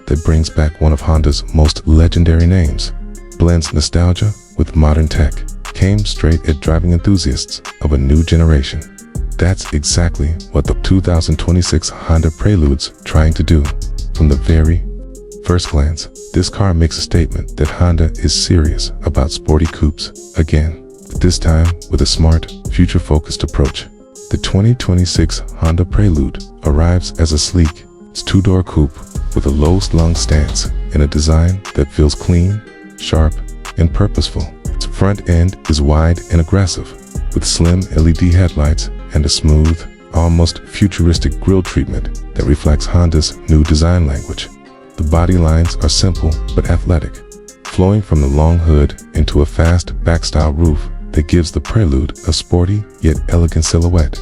that brings back one of Honda's most legendary names, blends nostalgia with modern tech, came straight at driving enthusiasts of a new generation. That's exactly what the 2026 Honda Prelude's trying to do. From the very first glance, this car makes a statement that Honda is serious about sporty coupes again, but this time with a smart, future-focused approach. The 2026 Honda Prelude arrives as a sleek, two-door coupe with a low-slung stance and a design that feels clean, sharp, and purposeful. Its front end is wide and aggressive, with slim LED headlights and a smooth, almost futuristic grille treatment that reflects Honda's new design language. The body lines are simple but athletic, flowing from the long hood into a fast back-style roof that gives the Prelude a sporty yet elegant silhouette.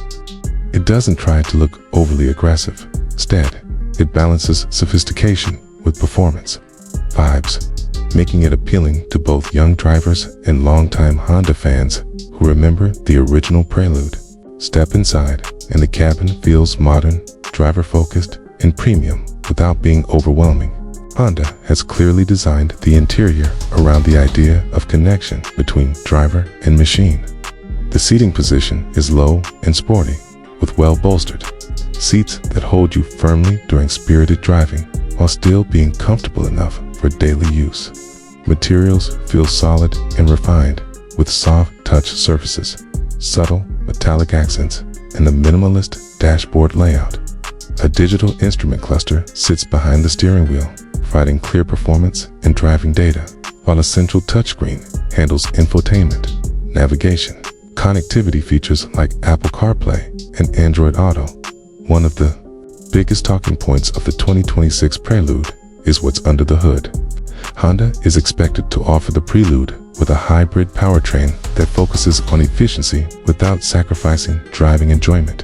It doesn't try to look overly aggressive. Instead, it balances sophistication with performance vibes, making it appealing to both young drivers and longtime Honda fans who remember the original Prelude. Step inside, and the cabin feels modern, driver-focused, and premium without being overwhelming. Honda has clearly designed the interior around the idea of connection between driver and machine. The seating position is low and sporty, with well-bolstered seats that hold you firmly during spirited driving while still being comfortable enough for daily use. Materials feel solid and refined, with soft touch surfaces, subtle metallic accents, and a minimalist dashboard layout. A digital instrument cluster sits behind the steering wheel, providing clear performance and driving data, while a central touchscreen handles infotainment, navigation, connectivity features like Apple CarPlay and Android Auto. One of the biggest talking points of the 2026 Prelude is what's under the hood. Honda is expected to offer the Prelude with a hybrid powertrain that focuses on efficiency without sacrificing driving enjoyment.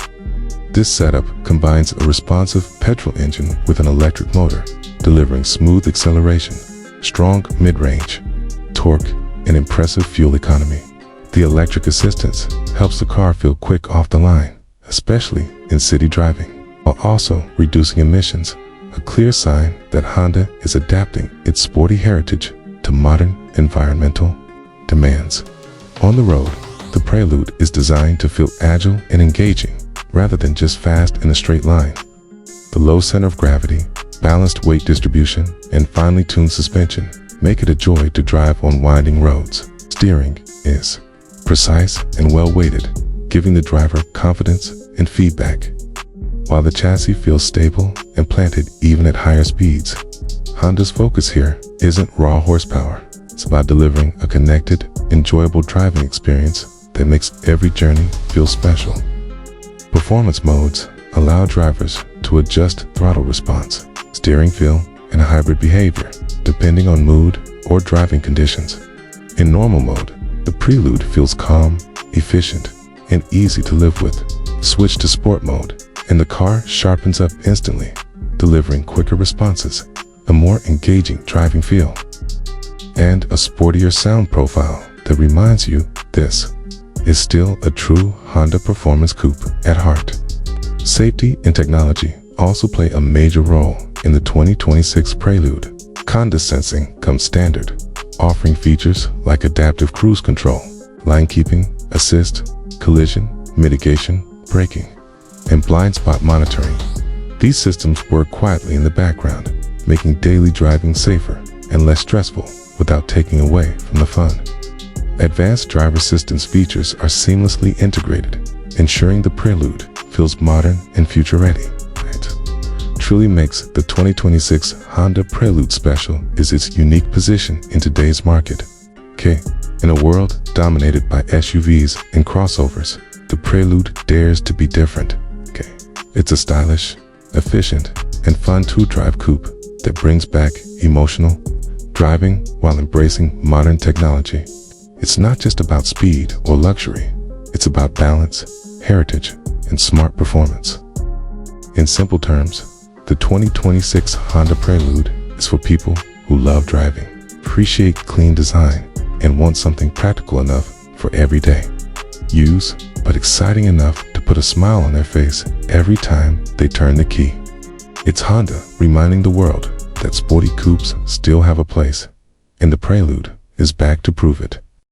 This setup combines a responsive petrol engine with an electric motor, delivering smooth acceleration, strong mid-range, torque, and impressive fuel economy. The electric assistance helps the car feel quick off the line, especially in city driving, while also reducing emissions, a clear sign that Honda is adapting its sporty heritage to modern environmental demands. On the road, the Prelude is designed to feel agile and engaging, rather than just fast in a straight line. The low center of gravity, balanced weight distribution, and finely tuned suspension make it a joy to drive on winding roads. Steering is precise and well-weighted, giving the driver confidence and feedback, while the chassis feels stable and planted even at higher speeds. Honda's focus here isn't raw horsepower. It's about delivering a connected, enjoyable driving experience that makes every journey feel special. Performance modes allow drivers to adjust throttle response, steering feel, and hybrid behavior, depending on mood or driving conditions. In normal mode, the Prelude feels calm, efficient, and easy to live with. Switch to sport mode, and the car sharpens up instantly, delivering quicker responses, a more engaging driving feel, and a sportier sound profile that reminds you this is still a true Honda performance coupe at heart. Safety and technology also play a major role in the 2026 Prelude. Conda sensing comes standard, offering features like adaptive cruise control, line keeping, assist, collision, mitigation, braking, and blind spot monitoring. These systems work quietly in the background, making daily driving safer and less stressful without taking away from the fun. Advanced driver assistance features are seamlessly integrated, ensuring the Prelude feels modern and future-ready. What truly makes the 2026 Honda Prelude special is its unique position in today's market. In a world dominated by SUVs and crossovers, the Prelude dares to be different. It's a stylish, efficient, and fun two-drive coupe that brings back emotional driving while embracing modern technology. It's not just about speed or luxury, it's about balance, heritage, and smart performance. In simple terms, the 2026 Honda Prelude is for people who love driving, appreciate clean design, and want something practical enough for everyday use, but exciting enough to put a smile on their face every time they turn the key. It's Honda reminding the world that sporty coupes still have a place, and the Prelude is back to prove it.